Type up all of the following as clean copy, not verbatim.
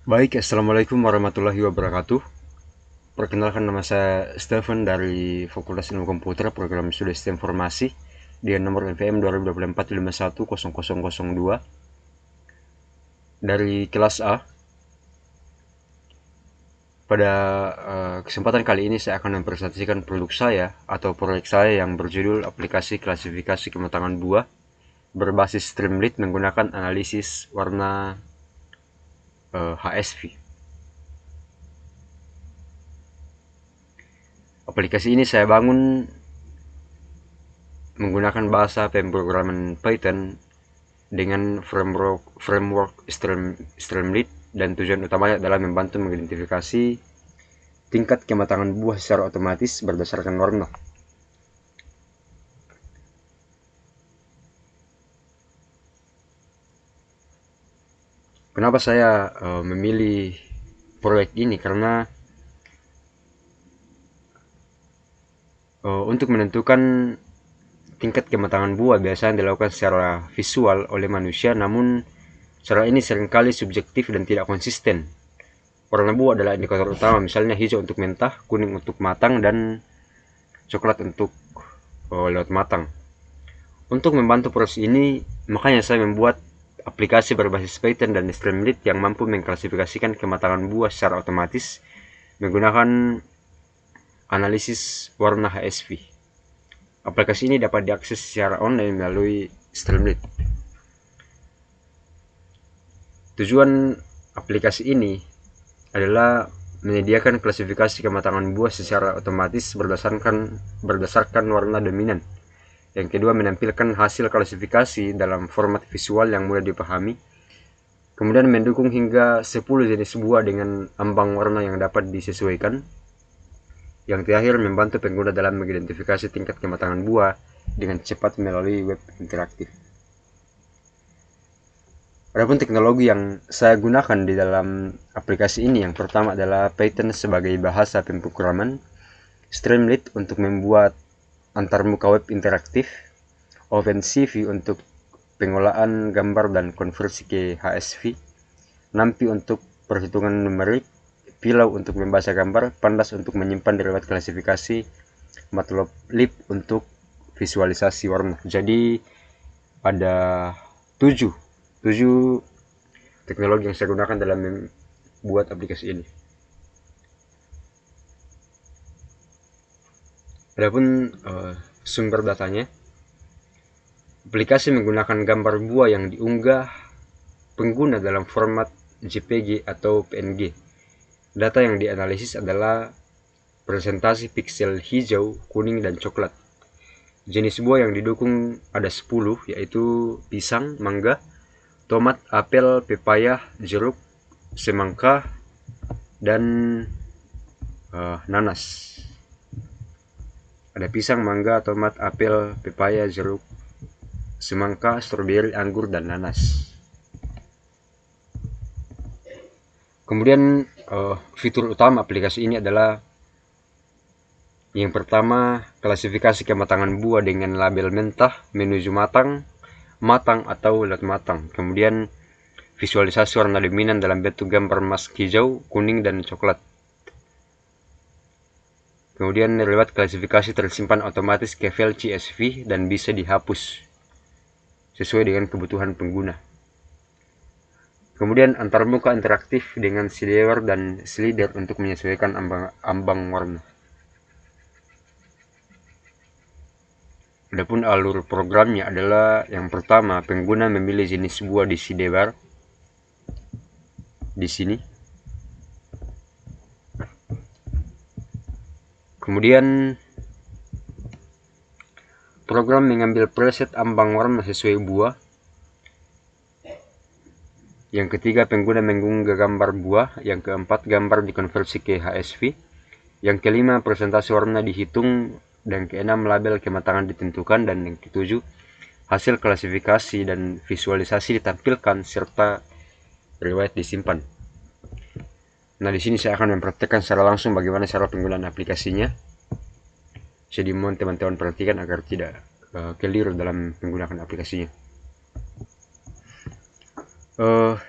Baik, Assalamualaikum warahmatullahi wabarakatuh. Perkenalkan, nama saya Stephen dari Fakultas Ilmu Komputer Program Studi Sistem Informasi dengan nomor NPM 2024510002 dari kelas A. Pada kesempatan kali ini saya akan mempresentasikan produk saya atau proyek saya yang berjudul aplikasi klasifikasi kematangan buah berbasis Streamlit menggunakan analisis warna HSV. Aplikasi ini saya bangun menggunakan bahasa pemrograman Python dengan framework Streamlit, dan tujuan utamanya adalah membantu mengidentifikasi tingkat kematangan buah secara otomatis berdasarkan warna. Kenapa saya memilih proyek ini? Karena untuk menentukan tingkat kematangan buah biasanya dilakukan secara visual oleh manusia, namun cara ini seringkali subjektif dan tidak konsisten. Warna buah adalah indikator utama, misalnya hijau untuk mentah, kuning untuk matang, dan coklat untuk lewat matang. Untuk membantu proses ini, makanya saya membuat aplikasi berbasis Python dan Streamlit yang mampu mengklasifikasikan kematangan buah secara otomatis menggunakan analisis warna HSV. Aplikasi ini dapat diakses secara online melalui Streamlit. Tujuan aplikasi ini adalah menyediakan klasifikasi kematangan buah secara otomatis berdasarkan warna dominan. Yang kedua, menampilkan hasil klasifikasi dalam format visual yang mudah dipahami. Kemudian mendukung hingga 10 jenis buah dengan ambang warna yang dapat disesuaikan. Yang terakhir, membantu pengguna dalam mengidentifikasi tingkat kematangan buah dengan cepat melalui web interaktif. Adapun teknologi yang saya gunakan di dalam aplikasi ini, yang pertama adalah Python sebagai bahasa pemrograman, Streamlit untuk membuat antarmuka web interaktif, OpenCV untuk pengolahan gambar dan konversi ke HSV, NumPy untuk perhitungan numerik, Pillow untuk membaca gambar, Pandas untuk menyimpan derivat klasifikasi, Matplotlib untuk visualisasi warna. Jadi ada 7 teknologi yang saya gunakan dalam membuat aplikasi ini. Adapun sumber datanya, aplikasi menggunakan gambar buah yang diunggah pengguna dalam format JPG atau PNG. Data yang dianalisis adalah presentasi piksel hijau, kuning, dan coklat. Jenis buah yang didukung ada 10, yaitu pisang, mangga, tomat, apel, pepaya, jeruk, semangka, dan nanas. Ada pisang, mangga, tomat, apel, pepaya, jeruk, semangka, stroberi, anggur, dan nanas. Kemudian fitur utama aplikasi ini adalah yang pertama, klasifikasi kematangan buah dengan label mentah menuju matang, matang atau lewat matang. Kemudian visualisasi warna dominan dalam bentuk gambar mask hijau, kuning, dan coklat. Kemudian lewat klasifikasi tersimpan otomatis ke file CSV dan bisa dihapus sesuai dengan kebutuhan pengguna. Kemudian antarmuka interaktif dengan shader dan slider untuk menyesuaikan ambang warna. Adapun alur programnya adalah yang pertama, pengguna memilih jenis buah di sidebar di sini. Kemudian program mengambil preset ambang warna sesuai buah. Yang ketiga, pengguna mengunggah gambar buah. Yang keempat, gambar dikonversi ke HSV. Yang kelima, presentasi warna dihitung. Dan keenam, label kematangan ditentukan. Dan yang ketujuh, hasil klasifikasi dan visualisasi ditampilkan serta riwayat disimpan. Nah, di sini saya akan mempraktekkan secara langsung bagaimana cara penggunaan aplikasinya. Jadi mohon teman-teman perhatikan agar tidak keliru dalam menggunakan aplikasinya.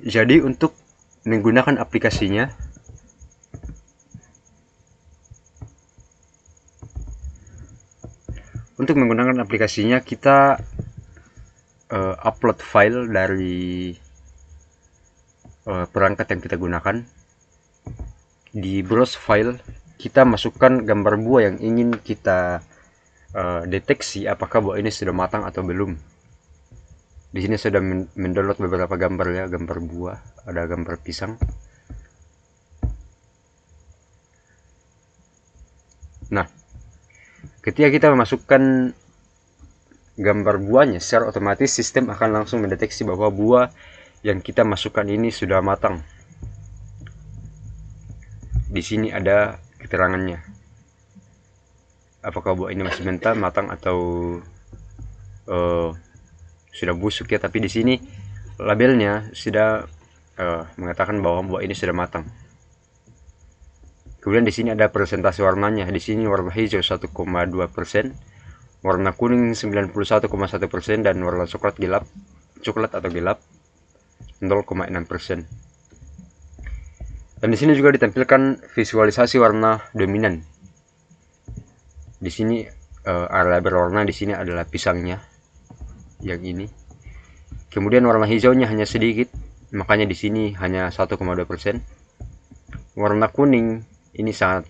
Jadi untuk menggunakan aplikasinya, kita upload file dari perangkat yang kita gunakan. Di browse file kita masukkan gambar buah yang ingin kita deteksi apakah buah ini sudah matang atau belum. Di sini sudah mendownload beberapa gambar ya, gambar buah, ada gambar pisang. Nah, ketika kita memasukkan gambar buahnya, secara otomatis sistem akan langsung mendeteksi bahwa buah yang kita masukkan ini sudah matang. Di sini ada keterangannya, apakah buah ini masih mentah, matang, atau sudah busuk ya. Tapi di sini labelnya sudah mengatakan bahwa buah ini sudah matang. Kemudian di sini ada presentasi warnanya. Di sini warna hijau 1,2%, warna kuning 91,1%, dan warna coklat atau gelap 0,6%. Dan di sini juga ditampilkan visualisasi warna dominan. Di sini area berwarna di sini adalah pisangnya yang ini. Kemudian warna hijaunya hanya sedikit, makanya di sini hanya 1,2%. Warna kuning ini sangat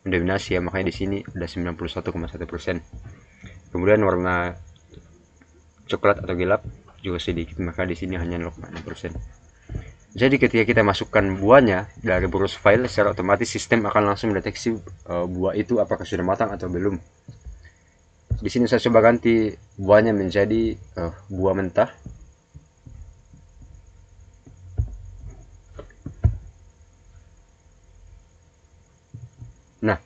mendominasi ya, makanya di sini ada 91,1%. Kemudian warna coklat atau gelap juga sedikit, maka di sini hanya 0,6%. Jadi ketika kita masukkan buahnya dari browse file, secara otomatis sistem akan langsung mendeteksi buah itu apakah sudah matang atau belum. Di sini saya coba ganti buahnya menjadi buah mentah. Nah,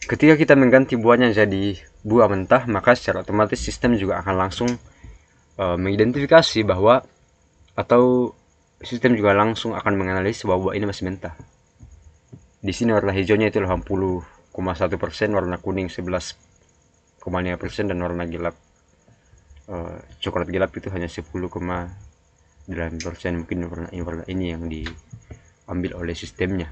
ketika kita mengganti buahnya jadi buah mentah, maka secara otomatis sistem juga akan langsung mengidentifikasi bahwa, atau sistem juga langsung akan menganalisis bahwa buah ini masih mentah. Di sini warna hijaunya itu 80,1%, warna kuning 11,5%, dan warna gelap coklat gelap itu hanya 10,9%. Mungkin warna ini yang diambil oleh sistemnya.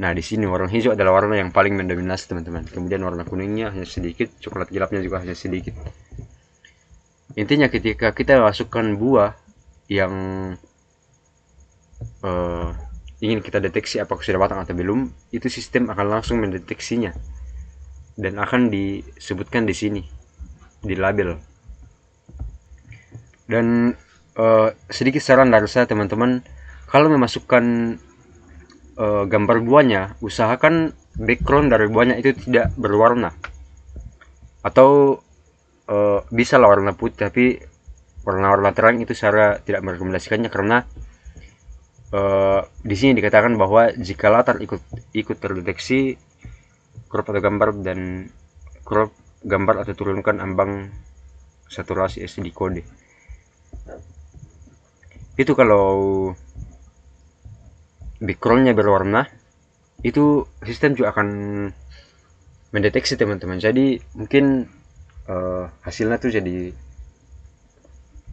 Nah, di sini warna hijau adalah warna yang paling mendominasi teman-teman. Kemudian warna kuningnya hanya sedikit, coklat gelapnya juga hanya sedikit. Intinya ketika kita masukkan buah yang ingin kita deteksi apakah sudah matang atau belum, itu sistem akan langsung mendeteksinya dan akan disebutkan di sini di label. Dan sedikit saran dari saya teman-teman, kalau memasukkan gambar buahnya, usahakan background dari buahnya itu tidak berwarna, atau bisa lah warna putih, tapi warna-warna terang itu saya tidak merekomendasikannya, karena di sini dikatakan bahwa jika latar ikut terdeteksi, crop gambar atau turunkan ambang saturasi SD kode. Itu kalau backgroundnya berwarna, itu sistem juga akan mendeteksi teman-teman. Jadi mungkin hasilnya tuh jadi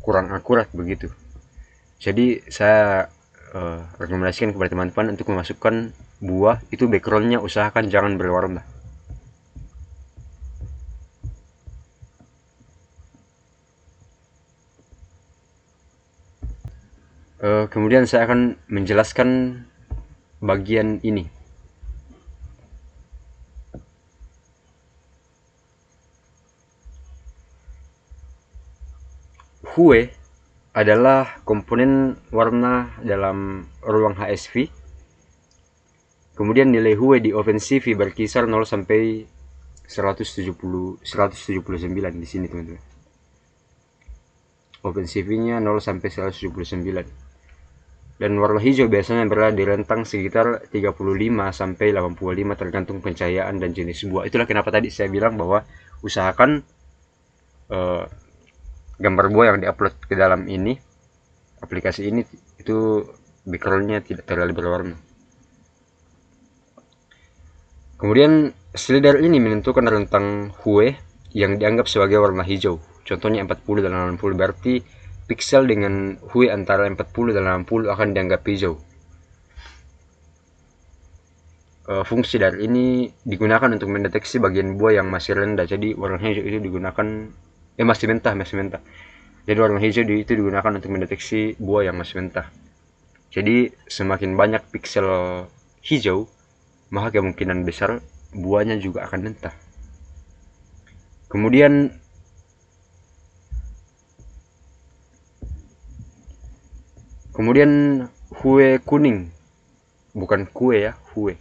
kurang akurat begitu. Jadi saya rekomendasikan kepada teman-teman untuk memasukkan buah itu backgroundnya usahakan jangan berwarna. Kemudian saya akan menjelaskan bagian ini. Hue adalah komponen warna dalam ruang HSV. Kemudian nilai Hue di OpenCV berkisar 0 sampai 179 di sini teman-teman. OpenCV-nya 0 sampai 179. Dan warna hijau biasanya berada di rentang sekitar 35 sampai 85 tergantung pencahayaan dan jenis buah. Itulah kenapa tadi saya bilang bahwa usahakan gambar buah yang diupload ke dalam ini, aplikasi ini, itu backgroundnya tidak terlalu berwarna. Kemudian slider ini menentukan rentang Hue yang dianggap sebagai warna hijau. contohnya 40 dan 80, berarti piksel dengan hue antara 40 dan 80 akan dianggap hijau. Fungsi dari ini digunakan untuk mendeteksi bagian buah yang masih rendah. Jadi warna hijau itu digunakan masih mentah. Jadi warna hijau itu digunakan untuk mendeteksi buah yang masih mentah. Jadi semakin banyak piksel hijau, maka kemungkinan besar buahnya juga akan mentah. Kemudian hue kuning, bukan kue ya, hue.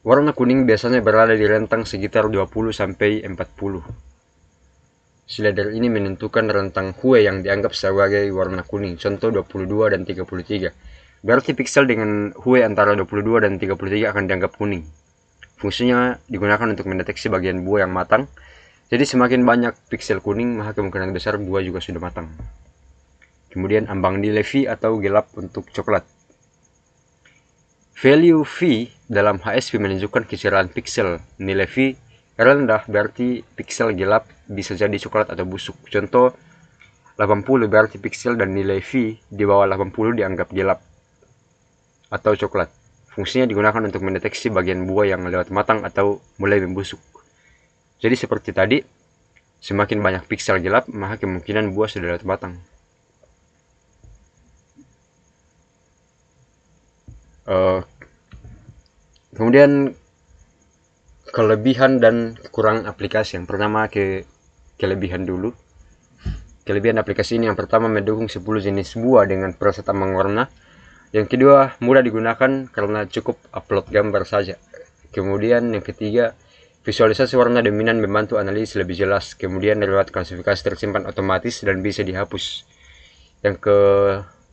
Warna kuning biasanya berada di rentang sekitar 20 sampai 40. Slider ini menentukan rentang hue yang dianggap sebagai warna kuning, contoh 22 dan 33. Berarti piksel dengan hue antara 22 dan 33 akan dianggap kuning. Fungsinya digunakan untuk mendeteksi bagian buah yang matang. Jadi semakin banyak piksel kuning, maka kemungkinan besar buah juga sudah matang. Kemudian ambang nilai V atau gelap untuk coklat. Value V dalam HSV menunjukkan kecerahan piksel. Nilai V rendah berarti piksel gelap, bisa jadi coklat atau busuk. Contoh 80 berarti piksel dan nilai V di bawah 80 dianggap gelap atau coklat. Fungsinya digunakan untuk mendeteksi bagian buah yang lewat matang atau mulai membusuk. Jadi seperti tadi, semakin banyak piksel gelap, maka kemungkinan buah sudah lewat matang. Kemudian kelebihan dan kekurangan aplikasi. Yang pertama kelebihan dulu. Kelebihan aplikasi ini yang pertama mendukung 10 jenis buah dengan proses ambang warna. Yang kedua mudah digunakan karena cukup upload gambar saja. Kemudian yang ketiga visualisasi warna dominan membantu analisis lebih jelas. Kemudian riwayat klasifikasi tersimpan otomatis dan bisa dihapus. Yang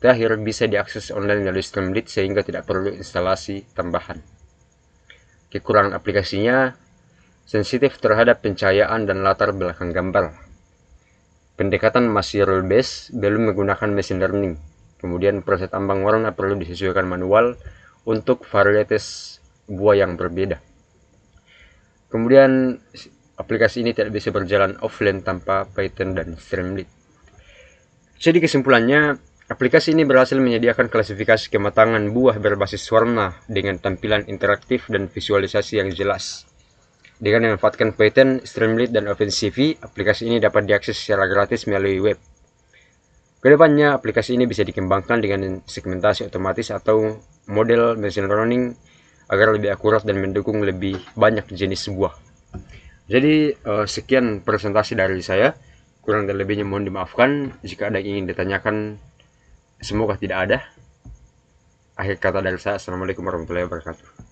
terakhir bisa diakses online melalui Streamlit sehingga tidak perlu instalasi tambahan. Kekurangan aplikasinya sensitif terhadap pencahayaan dan latar belakang gambar. Pendekatan masih rule based, belum menggunakan machine learning. Kemudian proses ambang warna perlu disesuaikan manual untuk varietas buah yang berbeda. Kemudian aplikasi ini tidak bisa berjalan offline tanpa Python dan Streamlit. Jadi kesimpulannya, aplikasi ini berhasil menyediakan klasifikasi kematangan buah berbasis warna dengan tampilan interaktif dan visualisasi yang jelas. Dengan memanfaatkan Python, Streamlit, dan OpenCV, aplikasi ini dapat diakses secara gratis melalui web. Kedepannya, aplikasi ini bisa dikembangkan dengan segmentasi otomatis atau model machine learning agar lebih akurat dan mendukung lebih banyak jenis buah. Jadi, sekian presentasi dari saya. Kurang dan lebihnya mohon dimaafkan. Jika ada yang ingin ditanyakan, semoga tidak ada. Akhir kata dari saya, Assalamualaikum warahmatullahi wabarakatuh.